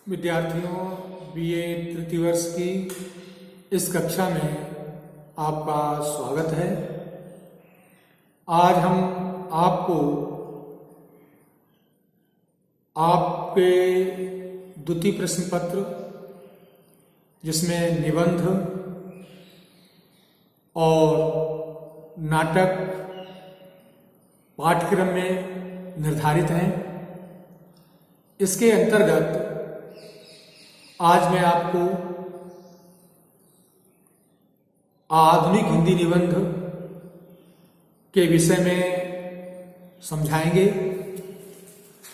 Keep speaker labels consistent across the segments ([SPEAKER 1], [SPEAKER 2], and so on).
[SPEAKER 1] विद्यार्थियों, बीए तृतीय वर्ष की इस कक्षा में आपका स्वागत है। आज हम आपको आपके द्वितीय प्रश्न पत्र, जिसमें निबंध और नाटक पाठ्यक्रम में निर्धारित हैं, इसके अंतर्गत आज मैं आपको आधुनिक हिंदी निबंध के विषय में समझाएंगे।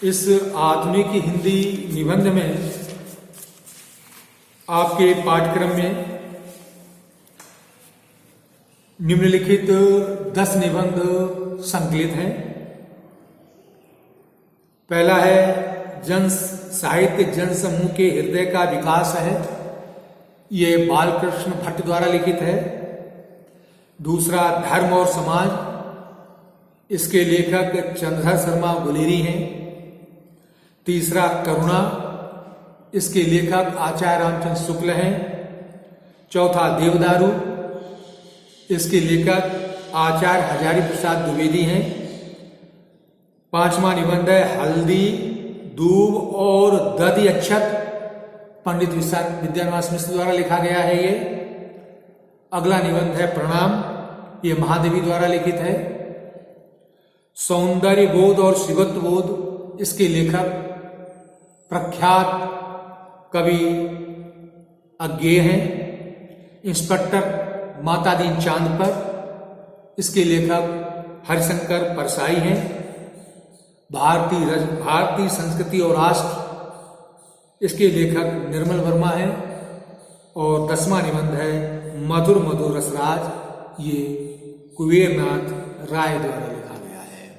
[SPEAKER 1] इस आधुनिक हिंदी निबंध में आपके पाठ्यक्रम में निम्नलिखित 10 निबंध संकलित हैं। पहला है जन साहित्य जनसमूह के हृदय का विकास है, ये बालकृष्ण भट्ट द्वारा लिखित है। दूसरा धर्म और समाज, इसके लेखक चंद्रधर शर्मा गुलेरी हैं। तीसरा करुणा, इसके लेखक आचार्य रामचंद्र शुक्ल हैं। चौथा देवदारू, इसके लेखक आचार्य हजारी प्रसाद द्विवेदी हैं। पांचवा निबंध है हल्दी दूब और दधि अक्षत, पंडित विद्यानिवास मिश्र द्वारा लिखा गया है ये। अगला निबंध है प्रणाम, ये महादेवी द्वारा लिखित है। सौंदर्य बोध और शिवत्व बोध, इसके लेखक प्रख्यात कवि अज्ञेय हैं। इंस्पेक्टर माता दीन चांद पर, इसके लेखक हरिशंकर परसाई हैं। भारतीय संस्कृति और राष्ट्र, इसके लेखक निर्मल वर्मा हैं। और 10वां निबंध है मधुर मधुर रसराज, ये कुबेरनाथ राय द्वारा लिखा गया है।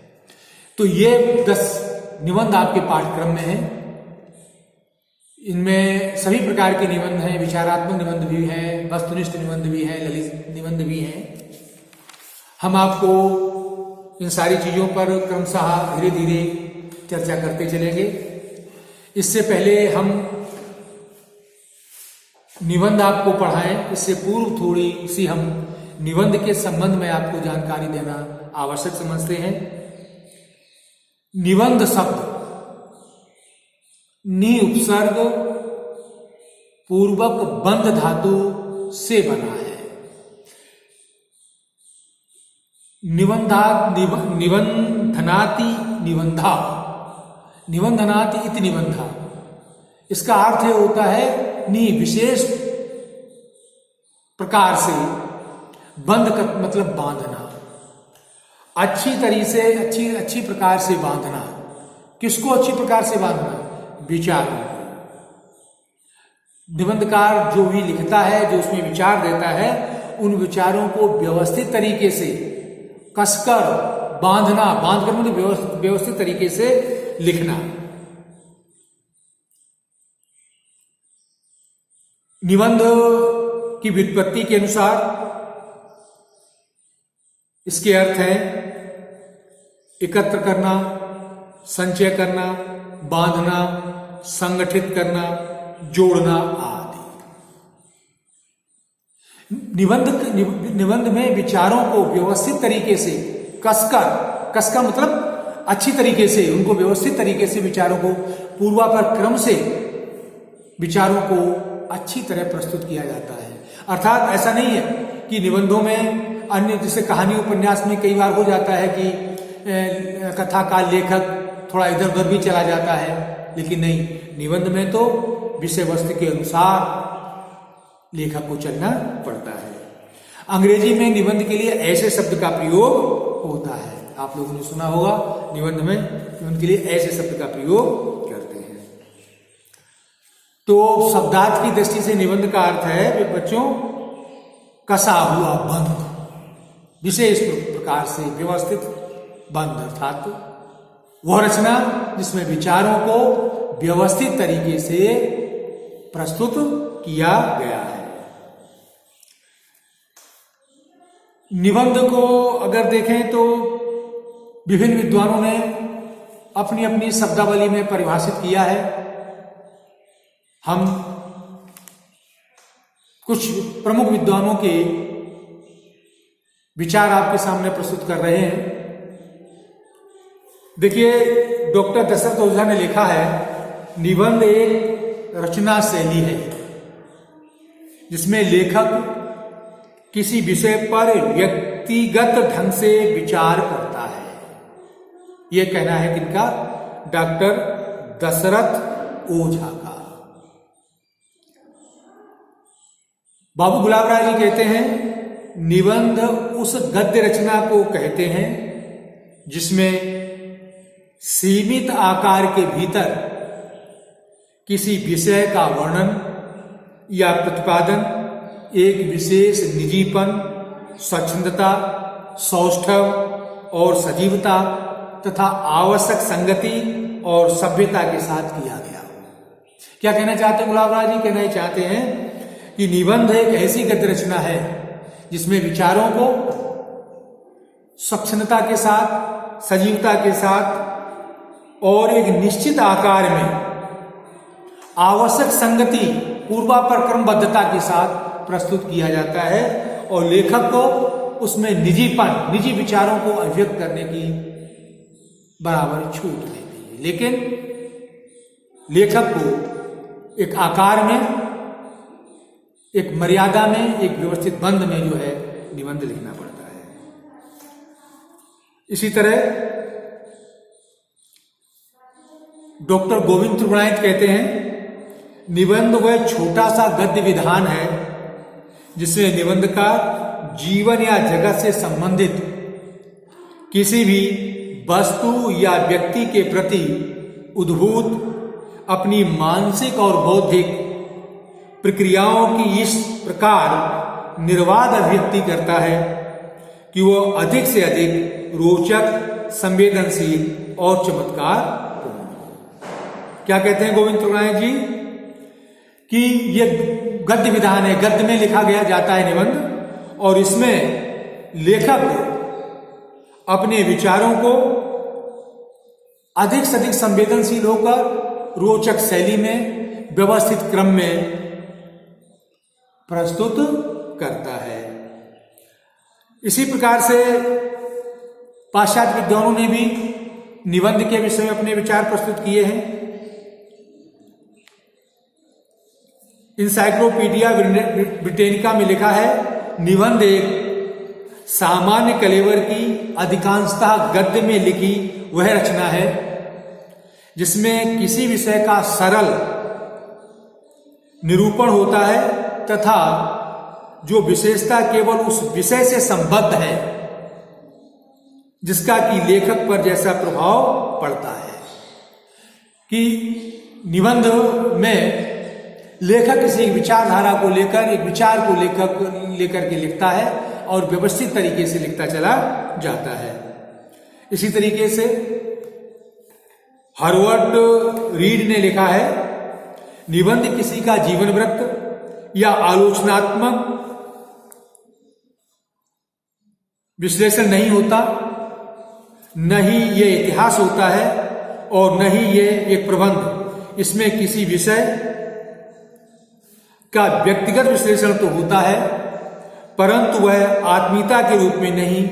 [SPEAKER 1] तो ये 10 निबंध आपके पाठ्यक्रम में हैं। इनमें सभी प्रकार के निबंध हैं, विचारात्मक निबंध भी हैं, वस्तुनिष्ठ निबंध भी हैं, ललित निबंध भी हैं। हम आपको इन सारी चीजों पर क्रमशः धीरे धीरे चर्चा करते चलेंगे। इससे पहले हम निबंध आपको पढ़ाएं, इससे पूर्व थोड़ी सी हम निबंध के संबंध में आपको जानकारी देना आवश्यक समझते हैं। निबंध शब्द नि उपसर्ग पूर्वक बंध धातु से बना है। निबंधनाति निबंधा, निबंधनाति इति निबंधा, इसका अर्थ होता है नि विशेष प्रकार से, बंध का मतलब बांधना, अच्छी तरीके से अच्छी प्रकार से बांधना। किसको अच्छी प्रकार से बांधना? विचारों को। निबंधकार जो भी लिखता है, जो उसमें विचार देता है, उन विचारों को व्यवस्थित तरीके से कसकर बांधना, बांधकर मतलब व्यवस्थित तरीके से लिखना। निबंध की व्युत्पत्ति के अनुसार इसके अर्थ हैं एकत्र करना, संचय करना, बांधना, संगठित करना, जोड़ना आदि। निबंध में विचारों को व्यवस्थित तरीके से कसकर मतलब अच्छी तरीके से, उनको व्यवस्थित तरीके से विचारों को पूर्वापर क्रम से विचारों को अच्छी तरह प्रस्तुत किया जाता है। अर्थात ऐसा नहीं है कि निबंधों में अन्य, जैसे कहानी उपन्यास में कई बार हो जाता है कि कथा का लेखक थोड़ा इधर उधर भी चला जाता है, लेकिन नहीं, निबंध में तो विषय वस्तु के अनुसार लेखक को चलना पड़ता है। अंग्रेजी में निबंध के लिए ऐसे शब्द का प्रयोग होता है। आप लोगों ने सुना होगा, निबंध में निबंध के लिए ऐसे शब्द का प्रयोग करते हैं। तो शब्दार्थ की दृष्टि से निबंध का अर्थ है बच्चों कसा हुआ बंध, विशेष प्रकार से व्यवस्थित बंध, अर्थात वह रचना जिसमें विचारों को व्यवस्थित तरीके से प्रस्तुत किया गया है। निबंध को अगर देखें तो विभिन्न विद्वानों ने अपनी अपनी शब्दावली में परिभाषित किया है। हम कुछ प्रमुख विद्वानों के विचार आपके सामने प्रस्तुत कर रहे हैं। देखिए, डॉक्टर दशरथ ओझा ने लिखा है, निबंध एक रचना शैली है जिसमें लेखक किसी विषय पर व्यक्तिगत ढंग से विचार करता है। यह कहना है किनका? डॉक्टर दशरथ ओझा का। बाबू गुलाब राय जी कहते हैं, निबंध उस गद्य रचना को कहते हैं जिसमें सीमित आकार के भीतर किसी विषय का वर्णन या प्रतिपादन एक विशेष निजीपन, स्वच्छंदता, सौष्ठव और सजीवता तथा आवश्यक संगति और सभ्यता के साथ किया गया हो। क्या कहना चाहते हैं गुलाब राय जी? कहना चाहते हैं कि निबंध एक ऐसी गद्य रचना है जिसमें विचारों को स्वच्छंदता के साथ, सजीवता के साथ और एक निश्चित आकार में आवश्यक संगति, पूर्वापर क्रमबद्धता के साथ प्रस्तुत किया जाता है और लेखक को उसमें निजीपन, निजी विचारों को अभिव्यक्त करने की बराबर छूट देती है। लेकिन लेखक को एक आकार में, एक मर्यादा में, एक व्यवस्थित बंध में जो है निबंध लिखना पड़ता है। इसी तरह डॉक्टर गोविंद त्रिगुणायत कहते हैं, निबंध वह छोटा सा गद्य विधान है जिसमें निबंधकार जीवन या जगत से संबंधित किसी भी वस्तु या व्यक्ति के प्रति उद्भूत अपनी मानसिक और बौद्धिक प्रक्रियाओं की इस प्रकार निर्वाध अभिव्यक्ति करता है कि वह अधिक से अधिक रोचक, संवेदनशील और चमत्कार पूर्ण हो। क्या कहते हैं गोविंद त्रिगुणायत जी? कि यह गद्य विधान है, गद्य में लिखा गया जाता है निबंध, और इसमें लेखक अपने विचारों को अधिक से अधिक संवेदनशील होकर रोचक शैली में, व्यवस्थित क्रम में प्रस्तुत करता है। इसी प्रकार से पाश्चात्य विद्वानों ने भी निबंध के विषय में अपने विचार प्रस्तुत किए हैं। इंसाइक्लोपीडिया ब्रिटेनिका में लिखा है, निबंध एक सामान्य कलेवर की अधिकांशतः गद्य में लिखी वह रचना है जिसमें किसी विषय का सरल निरूपण होता है तथा जो विशेषता केवल उस विषय से संबद्ध है जिसका कि लेखक पर जैसा प्रभाव पड़ता है। कि निबंध में लेखक किसी एक विचारधारा को लेकर, एक विचार को लेकर के लिखता है और व्यवस्थित तरीके से लिखता चला जाता है। इसी तरीके से हार्वर्ड रीड ने लिखा है, निबंध किसी का जीवन वृत्त या आलोचनात्मक विश्लेषण नहीं होता, न ही ये इतिहास होता है और न ही ये एक प्रबंध। इसमें किसी विषय का व्यक्तिगत विश्लेषण तो होता है परंतु वह आत्मीयता के रूप में नहीं,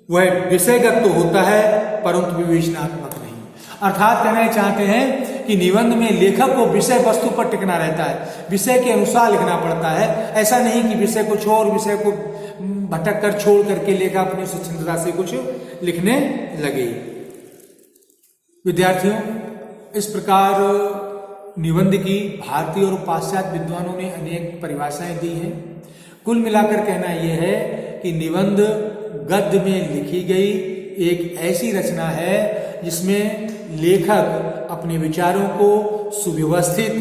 [SPEAKER 1] वह विषयगत तो होता है परंतु विवेचनात्मक नहीं। अर्थात कहना चाहते हैं कि निबंध में लेखक को विषय वस्तु पर टिकना रहता है, विषय के अनुसार लिखना पड़ता है। ऐसा नहीं कि विषय को छोड़, विषय को भटक कर छोड़ करके लेखक अपनी स्वच्छंदता से कुछ लिखने लगे। विद्यार्थियों, इस प्रकार निबंध की भारतीय और पाश्चात्य विद्वानों ने अनेक परिभाषाएं दी हैं। कुल मिलाकर कहना यह है कि निबंध गद्य में लिखी गई एक ऐसी रचना है जिसमें लेखक अपने विचारों को सुव्यवस्थित,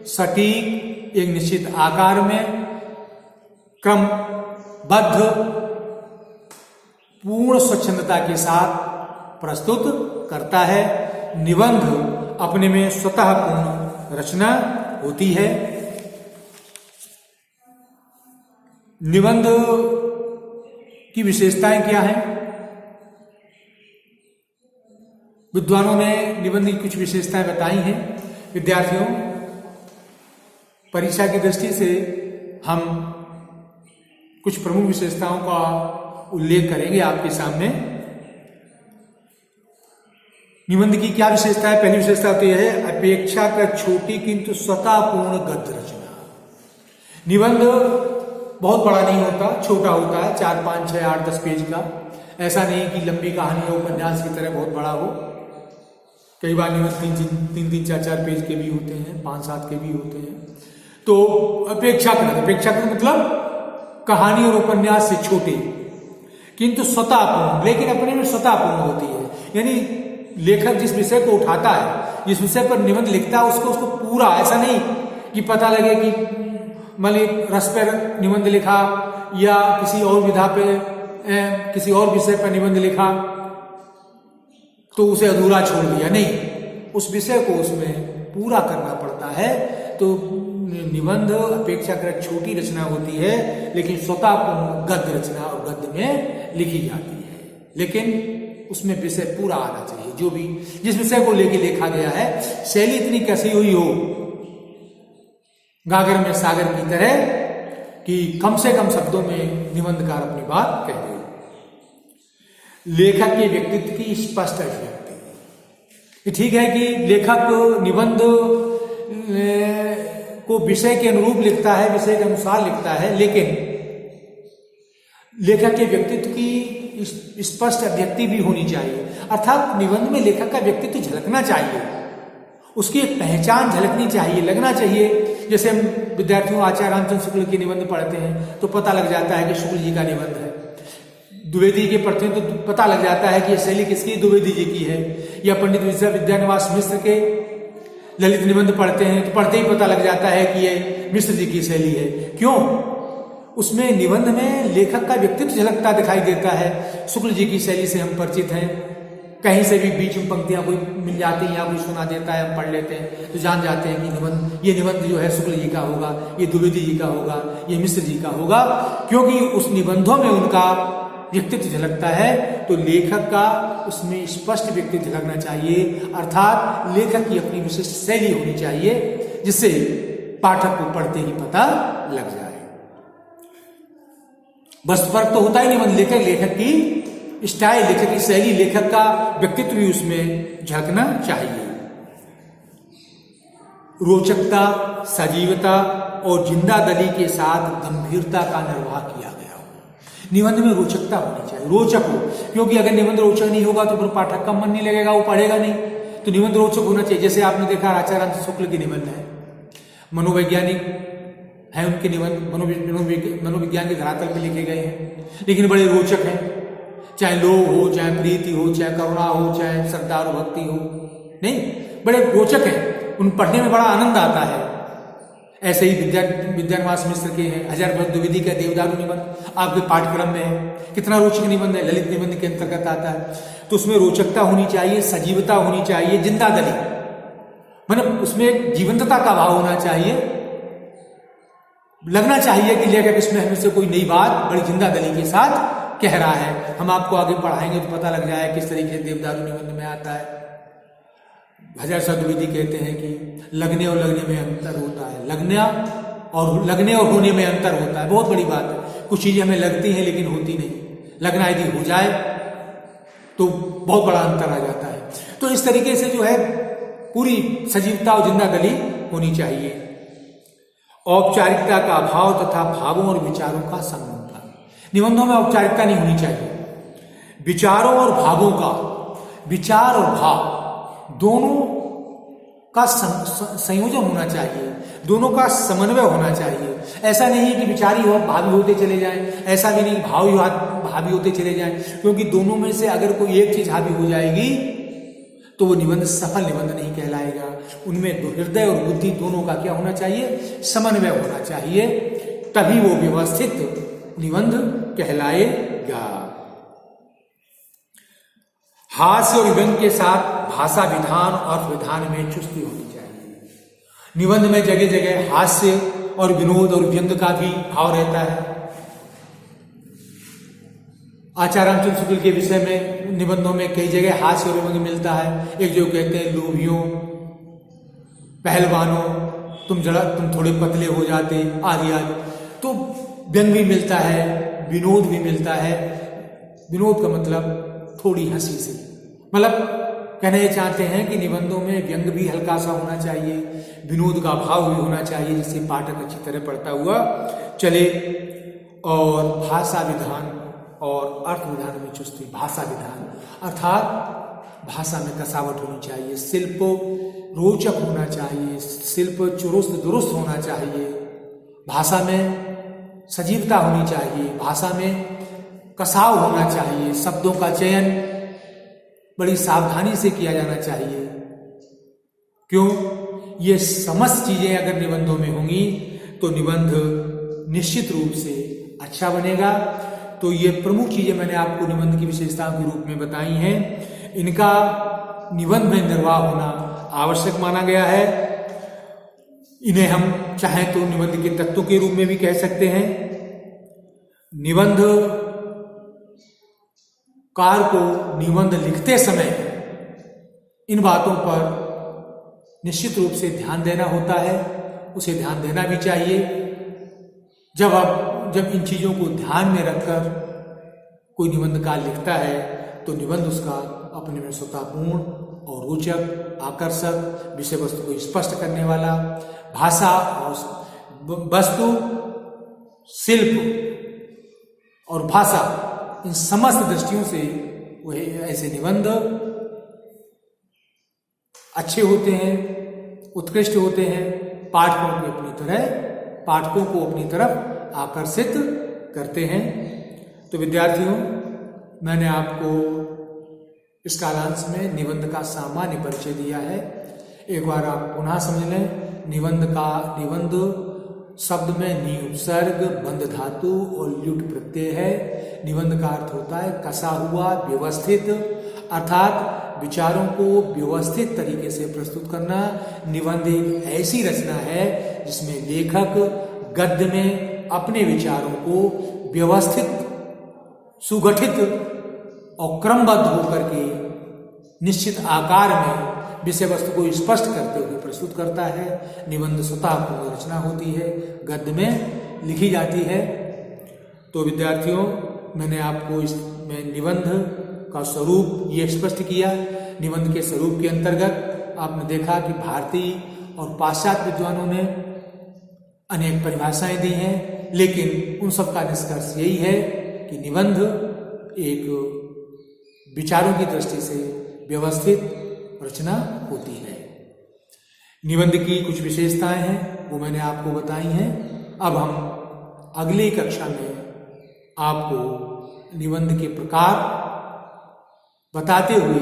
[SPEAKER 1] सटीक, एक निश्चित आकार में क्रमबद्ध, पूर्ण स्वच्छंदता के साथ प्रस्तुत करता है। निबंध अपने में स्वतः पूर्ण रचना होती है। निबंध की विशेषताएं क्या हैं? विद्वानों ने निबंध की कुछ विशेषताएं बताई हैं। विद्यार्थियों, परीक्षा की दृष्टि से हम कुछ प्रमुख विशेषताओं का उल्लेख करेंगे आपके सामने। निबंध की क्या विशेषता है? पहली विशेषता तो यह है अपेक्षाकृत छोटी किंतु स्वतःपूर्ण गद्य रचना। निबंध बहुत बड़ा नहीं होता, छोटा होता है, 4, 5, 6, 8, 10 पेज का। ऐसा नहीं कि लंबी कहानी या उपन्यास की तरह बहुत बड़ा हो। कई बार निबंध 3, 4, 4 पेज के भी होते हैं, 5, 7 के भी होते हैं। तो अपेक्षाकृत मतलब कहानी और उपन्यास से छोटे किंतु स्वतःपूर्ण, लेकिन अपने में स्वतःपूर्ण होती है। यानी लेखक जिस विषय को उठाता है, जिस विषय पर निबंध लिखता है, उसको पूरा, ऐसा नहीं कि पता लगे कि मतलब रस पर निबंध लिखा या किसी और विधा पे किसी और विषय पर निबंध लिखा तो उसे अधूरा छोड़ दिया। नहीं, उस विषय को उसमें पूरा करना पड़ता है। तो निबंध अपेक्षाकृत छोटी रचना होती है, लेकिन स्वतःपूर्ण गद्य रचना और गद्य में लिखी जाती है। लेकिन उसमें विषय पूरा आना चाहिए। जो भी जिस विषय को लेके लिखा गया है, शैली इतनी कसी हुई हो गागर में सागर की तरह कि कम से कम शब्दों में निबंधकार अपनी बात कह दे। लेखक के व्यक्तित्व की स्पष्ट अभिव्यक्ति। ठीक है कि लेखक निबंध को विषय के अनुरूप लिखता है, विषय के अनुसार लिखता है, लेकिन लेखक के व्यक्तित्व की स्पष्ट अभिव्यक्ति भी होनी चाहिए। अर्थात निबंध में लेखक का व्यक्तित्व झलकना चाहिए, उसकी एक पहचान झलकनी चाहिए, लगना चाहिए। जैसे हम विद्यार्थियों आचार्य रामचंद्र शुक्ल के निबंध पढ़ते हैं तो पता लग जाता है कि शुक्ल जी का निबंध है। द्विवेदी के पढ़ते हैं तो पता लग जाता है कि यह शैली किसकी, द्विवेदी जी की है। या पंडित विद्यानिवास मिश्र के ललित निबंध पढ़ते हैं तो पढ़ते ही पता लग जाता है कि ये मिश्र जी की शैली है। क्यों? उसमें निबंध में लेखक का व्यक्तित्व झलकता दिखाई देता है। शुक्ल जी की शैली से हम परिचित हैं, कहीं से भी बीच में पंक्तियां कोई मिल जाती हैं या कोई सुना देता है, हम पढ़ लेते हैं तो जान जाते हैं कि ये निबंध जो है शुक्ल जी का होगा, ये द्विवेदी जी का होगा, ये मिश्र जी का होगा, क्योंकि उस निबंधों में उनका व्यक्तित्व झलकता है। तो लेखक का उसमें स्पष्ट व्यक्तित्व झलकना चाहिए, अर्थात लेखक की अपनी विशिष्ट शैली होनी चाहिए, जिससे पाठक को पढ़ते ही पता लग जाए। बस फर्क तो होता ही निबंध लेखक की स्टाइल, लेखक की शैली, लेखक का व्यक्तित्व भी उसमें झलकना चाहिए। रोचकता, सजीवता और जिंदा दली के साथ गंभीरता का निर्वाह किया गया हो। निबंध में रोचकता होनी चाहिए, रोचक हो, क्योंकि अगर निबंध रोचक नहीं होगा तो फिर पाठक का मन नहीं लगेगा, वो पढ़ेगा नहीं। तो निबंध रोचक होना चाहिए। जैसे आपने देखा आचार्य रामचंद्र शुक्ल के निबंध है, मनोवैज्ञानिक है उनके निबंध, मनोविज्ञान के धरातल पर लिखे गए हैं, लेकिन बड़े रोचक हैं। चाहे लोभ हो, चाहे प्रीति हो, चाहे करुणा हो, चाहे श्रद्धा और भक्ति हो, नहीं, बड़े रोचक हैं, उन पढ़ने में बड़ा आनंद आता है। ऐसे ही विद्यानिवास मिश्र के हैं हजार द्विवेदी का देवदारू निबंध आपके पाठ्यक्रम में है, कितना रोचक निबंध है, ललित निबंध के अंतर्गत आता है। तो उसमें रोचकता होनी चाहिए, सजीवता होनी चाहिए, जिंदा दली, मतलब उसमें एक जीवंतता का भाव होना चाहिए। लगना चाहिए कि लेखक इसमें हमें से कोई नई बात बड़ी जिंदा दली के साथ कह रहा है। हम आपको आगे पढ़ाएंगे तो पता लग जाए किस तरीके से देवदारू निबंध में आता है। हजार द्विवेदी कहते हैं कि लगने और लगने में अंतर होता है, लगने और होने में अंतर होता है। बहुत बड़ी बात है, कुछ चीजें हमें लगती हैं लेकिन होती नहीं। लगना यदि हो जाए तो बहुत बड़ा अंतर आ जाता है। तो इस तरीके से जो है पूरी सजीवता और जिंदा दली होनी चाहिए। औपचारिकता का अभाव तथा भावों और विचारों का संगम। निबंधों में औपचारिकता नहीं होनी चाहिए। विचारों और भावों का, विचार और भाव दोनों का संयोजन होना चाहिए, दोनों का समन्वय होना चाहिए। ऐसा नहीं कि विचार ही भावी होते चले जाएं, ऐसा भी नहीं भाव ही भावी होते चले जाएं, क्योंकि दोनों में से अगर कोई एक चीज हावी हो जाएगी तो वो निबंध सफल निबंध नहीं कहलाएगा। उनमें हृदय और बुद्धि दोनों का क्या होना चाहिए, समन्वय होना चाहिए, तभी वो व्यवस्थित निबंध कहलाएगा। हास्य और व्यंग के साथ भाषा विधान और विधान में चुस्ती होनी चाहिए। निबंध में जगह जगह हास्य और विनोद और व्यंग का भी भाव रहता है। आचार्य रामचंद्र शुक्ल के विषय में निबंधों में कई जगह हास्य और व्यंग मिलता है। एक जो कहते हैं लोभियों, पहलवानों, तुम थोड़े पतले हो जाते आदि आदि। तो व्यंग भी मिलता है, विनोद भी मिलता है। विनोद का मतलब थोड़ी हंसी से, मतलब कहना ये चाहते हैं कि निबंधों में व्यंग भी हल्का सा होना चाहिए, विनोद का भाव भी होना चाहिए, जिससे पाठक अच्छी तरह पढ़ता हुआ चले। और भाषा विधान और अर्थ विधान में चुस्ती। भाषा विधान अर्थात भाषा में कसावट होनी चाहिए, शिल्प रोचक होना चाहिए, शिल्प चुरुस्त दुरुस्त होना चाहिए, भाषा में सजीवता होनी चाहिए, भाषा में कसाव होना चाहिए, शब्दों का चयन बड़ी सावधानी से किया जाना चाहिए। क्यों? ये समस्त चीजें अगर निबंधों में होंगी तो निबंध निश्चित रूप से अच्छा बनेगा। तो ये प्रमुख चीजें मैंने आपको निबंध की विशेषताओं के रूप में बताई हैं। इनका निबंध में निर्वाह होना आवश्यक माना गया है। इन्हें हम चाहें तो निबंध के तत्वों के रूप में भी कह सकते हैं। निबंध कार को निबंध लिखते समय इन बातों पर निश्चित रूप से ध्यान देना होता है, उसे ध्यान देना भी चाहिए। जब इन चीजों को ध्यान में रखकर कोई निबंधकार लिखता है तो निबंध उसका अपने में स्वतःपूर्ण और रोचक, आकर्षक, विषय वस्तु को स्पष्ट करने वाला, भाषा और वस्तु, शिल्प और भाषा, इन समस्त दृष्टियों से वह ऐसे निबंध अच्छे होते हैं, उत्कृष्ट होते हैं, पाठकों को अपनी तरफ आकर्षित करते हैं। तो विद्यार्थियों, मैंने आपको इस कालांश में निबंध का सामान्य परिचय दिया है। एक बार आप पुनः समझ लें। निबंध शब्द में नी उपसर्ग, बंध धातु और ल्युट प्रत्यय है। निबंध का अर्थ होता है कसा हुआ, व्यवस्थित, अर्थात विचारों को व्यवस्थित तरीके से प्रस्तुत करना। निबंध एक ऐसी रचना है जिसमें लेखक गद्य में अपने विचारों को व्यवस्थित, सुगठित और क्रमबद्ध होकर के निश्चित आकार में विषय वस्तु को स्पष्ट करते हुए प्रस्तुत करता है। निबंध स्वतः पूर्ण रचना होती है, गद्य में लिखी जाती है। तो विद्यार्थियों, मैंने आपको इसमें निबंध का स्वरूप ये स्पष्ट किया। निबंध के स्वरूप के अंतर्गत आपने देखा कि भारतीय और पाश्चात्य विद्वानों ने अनेक परिभाषाएं दी हैं, लेकिन उन सब का निष्कर्ष यही है कि निबंध एक विचारों की दृष्टि से व्यवस्थित रचना होती है। निबंध की कुछ विशेषताएं हैं, वो मैंने आपको बताई हैं। अब हम अगली कक्षा में आपको निबंध के प्रकार बताते हुए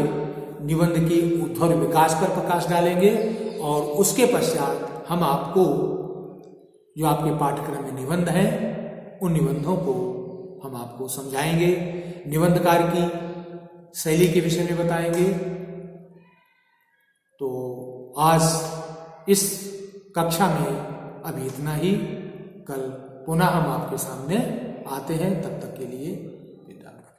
[SPEAKER 1] निबंध के उद्भव विकास पर प्रकाश डालेंगे और उसके पश्चात हम आपको जो आपके पाठ्यक्रम में निबंध हैं उन निबंधों को हम आपको समझाएंगे, निबंधकार की शैली के विषय में बताएंगे। तो आज इस कक्षा में अभी इतना ही। कल पुनः हम आपके सामने आते हैं। तब तक के लिए